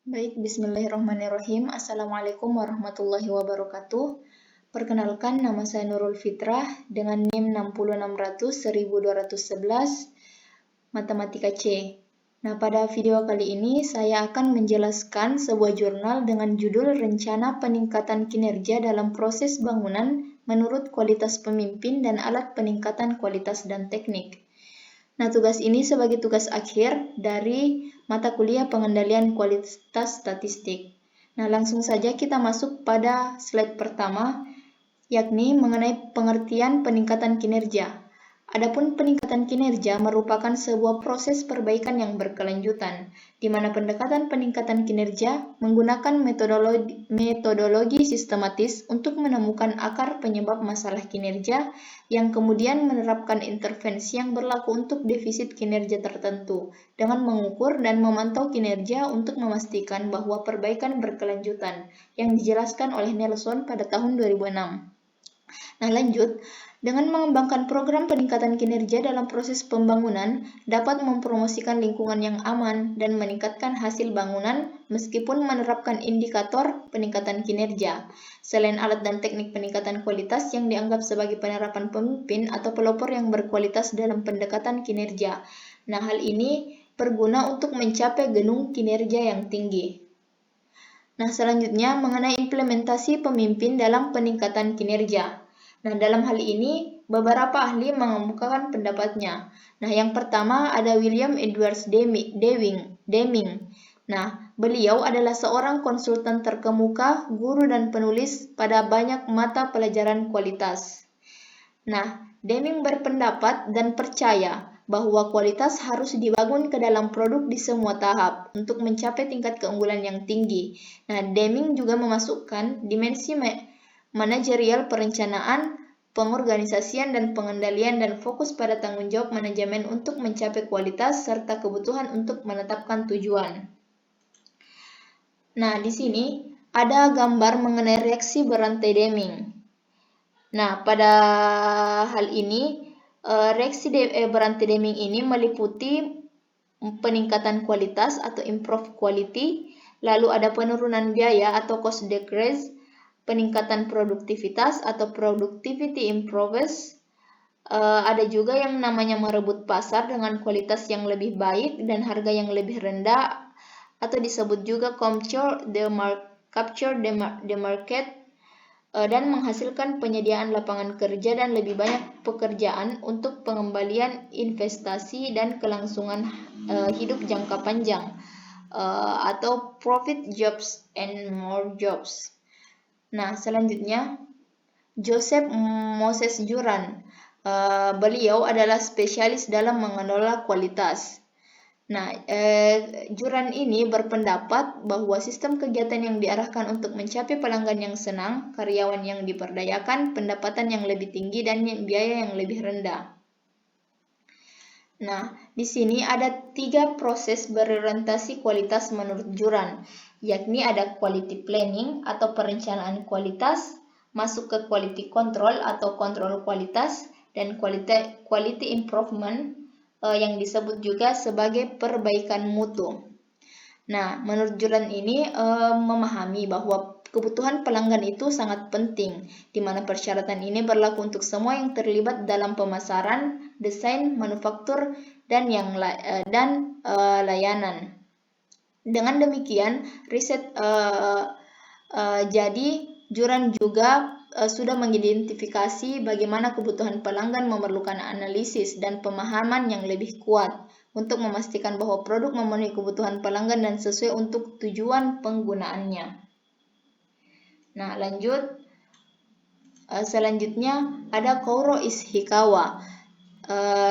Baik, bismillahirrahmanirrahim. Assalamualaikum warahmatullahi wabarakatuh. Perkenalkan, nama saya Nurul Fitrah dengan NIM 60600 1211 Matematika C. Nah, pada video kali ini saya akan menjelaskan sebuah jurnal dengan judul Rencana Peningkatan Kinerja dalam Proses Bangunan menurut Kualitas Pemimpin dan Alat Peningkatan Kualitas dan Teknik. Nah, tugas ini sebagai tugas akhir dari mata kuliah pengendalian kualitas statistik. Nah, langsung saja kita masuk pada slide pertama, yakni mengenai pengertian peningkatan kinerja. Adapun peningkatan kinerja merupakan sebuah proses perbaikan yang berkelanjutan, di mana pendekatan peningkatan kinerja menggunakan metodologi sistematis untuk menemukan akar penyebab masalah kinerja, yang kemudian menerapkan intervensi yang berlaku untuk defisit kinerja tertentu, dengan mengukur dan memantau kinerja untuk memastikan bahwa perbaikan berkelanjutan, yang dijelaskan oleh Nelson pada tahun 2006. Nah, lanjut. Dengan mengembangkan program peningkatan kinerja dalam proses pembangunan, dapat mempromosikan lingkungan yang aman dan meningkatkan hasil bangunan meskipun menerapkan indikator peningkatan kinerja. Selain alat dan teknik peningkatan kualitas yang dianggap sebagai penerapan pemimpin atau pelopor yang berkualitas dalam pendekatan kinerja. Nah, hal ini berguna untuk mencapai gedung kinerja yang tinggi. Nah, selanjutnya mengenai implementasi pemimpin dalam peningkatan kinerja. Nah, dalam hal ini, beberapa ahli mengemukakan pendapatnya. Nah, yang pertama ada William Edwards Deming. Nah, beliau adalah seorang konsultan terkemuka, guru dan penulis pada banyak mata pelajaran kualitas. Nah, Deming berpendapat dan percaya bahwa kualitas harus dibangun ke dalam produk di semua tahap untuk mencapai tingkat keunggulan yang tinggi. Nah, Deming juga memasukkan dimensi manajerial perencanaan, pengorganisasian dan pengendalian dan fokus pada tanggung jawab manajemen untuk mencapai kualitas serta kebutuhan untuk menetapkan tujuan. Nah, di sini ada gambar mengenai reaksi berantai Deming. Nah, pada hal ini reaksi berantai Deming ini meliputi peningkatan kualitas atau improve quality, lalu ada penurunan biaya atau cost decrease, peningkatan produktivitas atau productivity improves, ada juga yang namanya merebut pasar dengan kualitas yang lebih baik dan harga yang lebih rendah, atau disebut juga capture the market, dan menghasilkan penyediaan lapangan kerja dan lebih banyak pekerjaan untuk pengembalian investasi dan kelangsungan hidup jangka panjang, atau profit jobs and more jobs. Nah, selanjutnya Joseph Moses Juran. Beliau adalah spesialis dalam mengelola kualitas. Nah, Juran ini berpendapat bahwa sistem kegiatan yang diarahkan untuk mencapai pelanggan yang senang, karyawan yang diperdayakan, pendapatan yang lebih tinggi, dan biaya yang lebih rendah. Nah, di sini ada 3 proses berorientasi kualitas menurut Juran, yakni ada quality planning atau perencanaan kualitas, masuk ke quality control atau kontrol kualitas, dan quality improvement yang disebut juga sebagai perbaikan mutu. Nah, menurut Juran ini memahami bahwa kebutuhan pelanggan itu sangat penting, di mana persyaratan ini berlaku untuk semua yang terlibat dalam pemasaran, desain, manufaktur, dan layanan. Dengan demikian, riset jadi Juran juga sudah mengidentifikasi bagaimana kebutuhan pelanggan memerlukan analisis dan pemahaman yang lebih kuat untuk memastikan bahwa produk memenuhi kebutuhan pelanggan dan sesuai untuk tujuan penggunaannya. Nah, lanjut. Selanjutnya ada Kouro Ishikawa,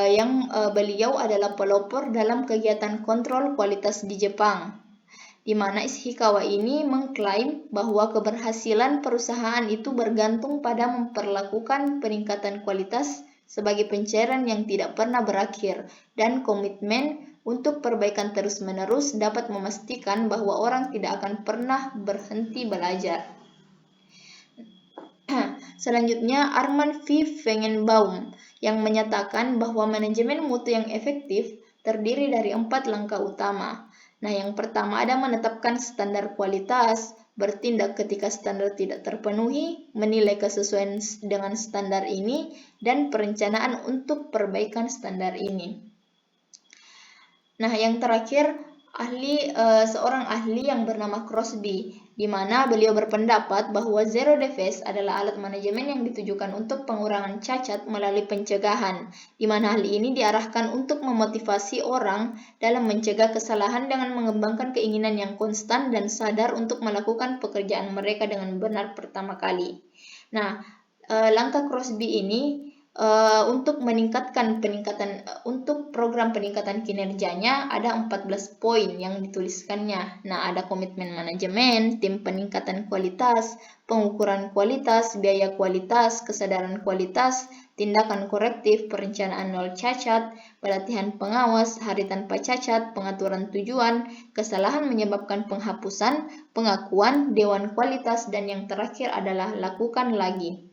yang beliau adalah pelopor dalam kegiatan kontrol kualitas di Jepang, di mana Ishikawa ini mengklaim bahwa keberhasilan perusahaan itu bergantung pada memperlakukan peningkatan kualitas sebagai pencairan yang tidak pernah berakhir, dan komitmen untuk perbaikan terus-menerus dapat memastikan bahwa orang tidak akan pernah berhenti belajar. Selanjutnya, Armand V. Feigenbaum yang menyatakan bahwa manajemen mutu yang efektif terdiri dari 4 langkah utama. Nah, yang pertama ada menetapkan standar kualitas, bertindak ketika standar tidak terpenuhi, menilai kesesuaian dengan standar ini, dan perencanaan untuk perbaikan standar ini. Nah, yang terakhir, seorang ahli yang bernama Crosby, di mana beliau berpendapat bahwa zero defects adalah alat manajemen yang ditujukan untuk pengurangan cacat melalui pencegahan, di mana hal ini diarahkan untuk memotivasi orang dalam mencegah kesalahan dengan mengembangkan keinginan yang konstan dan sadar untuk melakukan pekerjaan mereka dengan benar pertama kali. Nah, langkah Crosby ini untuk untuk program peningkatan kinerjanya ada 14 poin yang dituliskannya. Nah, ada komitmen manajemen, tim peningkatan kualitas, pengukuran kualitas, biaya kualitas, kesadaran kualitas, tindakan korektif, perencanaan nol cacat, pelatihan pengawas, hari tanpa cacat, pengaturan tujuan, kesalahan menyebabkan penghapusan, pengakuan, dewan kualitas, dan yang terakhir adalah lakukan lagi.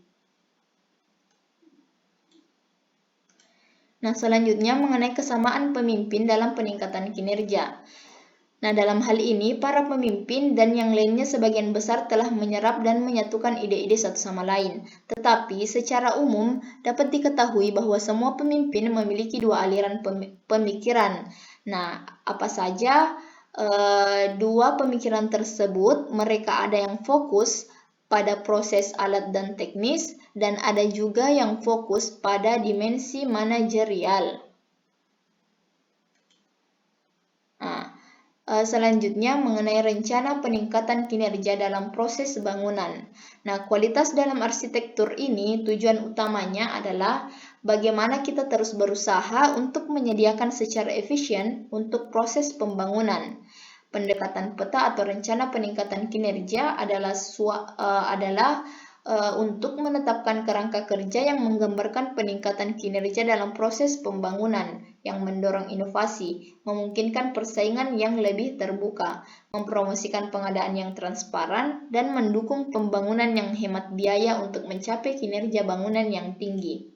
Nah, selanjutnya mengenai kesamaan pemimpin dalam peningkatan kinerja. Nah, dalam hal ini, para pemimpin dan yang lainnya sebagian besar telah menyerap dan menyatukan ide-ide satu sama lain. Tetapi, secara umum, dapat diketahui bahwa semua pemimpin memiliki dua aliran pemikiran. Nah, apa saja dua pemikiran tersebut? Mereka ada yang fokus pada proses alat dan teknis, dan ada juga yang fokus pada dimensi manajerial. Nah, selanjutnya mengenai rencana peningkatan kinerja dalam proses bangunan. Nah, kualitas dalam arsitektur ini tujuan utamanya adalah bagaimana kita terus berusaha untuk menyediakan secara efisien untuk proses pembangunan. Pendekatan peta atau rencana peningkatan kinerja adalah untuk menetapkan kerangka kerja yang menggambarkan peningkatan kinerja dalam proses pembangunan yang mendorong inovasi, memungkinkan persaingan yang lebih terbuka, mempromosikan pengadaan yang transparan, dan mendukung pembangunan yang hemat biaya untuk mencapai kinerja bangunan yang tinggi.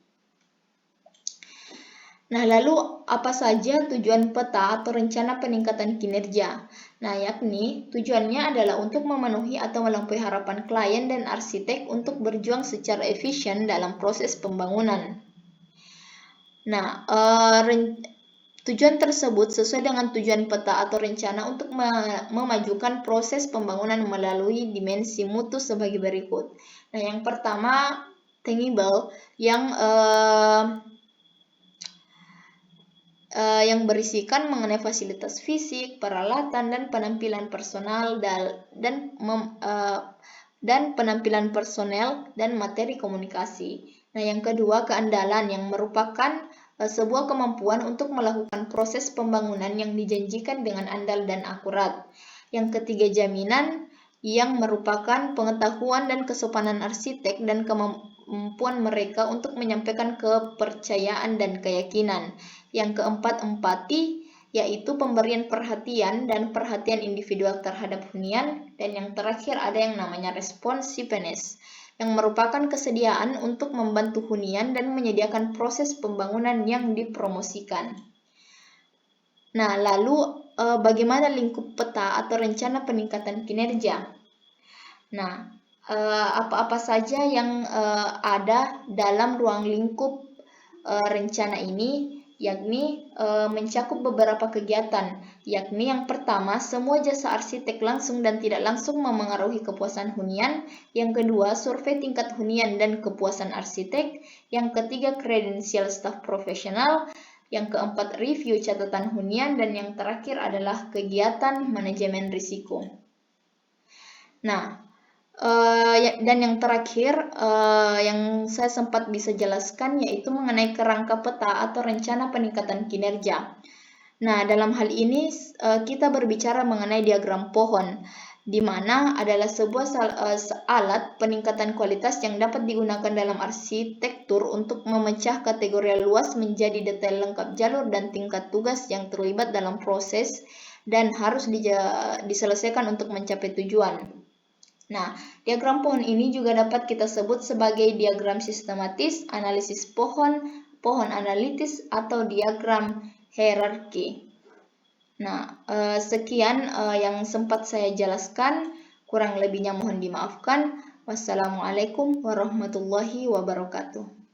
Nah, lalu apa saja tujuan peta atau rencana peningkatan kinerja? Nah, yakni tujuannya adalah untuk memenuhi atau melampaui harapan klien dan arsitek untuk berjuang secara efisien dalam proses pembangunan. Nah, tujuan tersebut sesuai dengan tujuan peta atau rencana untuk memajukan proses pembangunan melalui dimensi mutu sebagai berikut. Nah, yang pertama, tangible, yang berisikan mengenai fasilitas fisik, peralatan, dan penampilan personal dan penampilan personel dan materi komunikasi. Nah, yang kedua, keandalan yang merupakan sebuah kemampuan untuk melakukan proses pembangunan yang dijanjikan dengan andal dan akurat. Yang ketiga, jaminan yang merupakan pengetahuan dan kesopanan arsitek dan kemampuan mereka untuk menyampaikan kepercayaan dan keyakinan. Yang keempat, empati, yaitu pemberian perhatian dan perhatian individual terhadap hunian. Dan yang terakhir ada yang namanya responsiveness, yang merupakan kesediaan untuk membantu hunian dan menyediakan proses pembangunan yang dipromosikan. Nah, lalu bagaimana lingkup peta atau rencana peningkatan kinerja? Nah, apa-apa saja yang ada dalam ruang lingkup rencana ini, yakni mencakup beberapa kegiatan, yakni yang pertama, semua jasa arsitek langsung dan tidak langsung memengaruhi kepuasan hunian. Yang kedua, survei tingkat hunian dan kepuasan arsitek. Yang ketiga, kredensial staf profesional. Yang keempat, review catatan hunian. Dan yang terakhir adalah kegiatan manajemen risiko. Nah, dan yang terakhir yang saya sempat bisa jelaskan yaitu mengenai kerangka peta atau rencana peningkatan kinerja. Nah, dalam hal ini kita berbicara mengenai diagram pohon, di mana adalah sebuah alat peningkatan kualitas yang dapat digunakan dalam arsitektur untuk memecah kategori luas menjadi detail lengkap jalur dan tingkat tugas yang terlibat dalam proses dan harus diselesaikan untuk mencapai tujuan. Nah, diagram pohon ini juga dapat kita sebut sebagai diagram sistematis, analisis pohon, pohon analitis, atau diagram hierarki. Nah, sekian yang sempat saya jelaskan, kurang lebihnya mohon dimaafkan. Wassalamualaikum warahmatullahi wabarakatuh.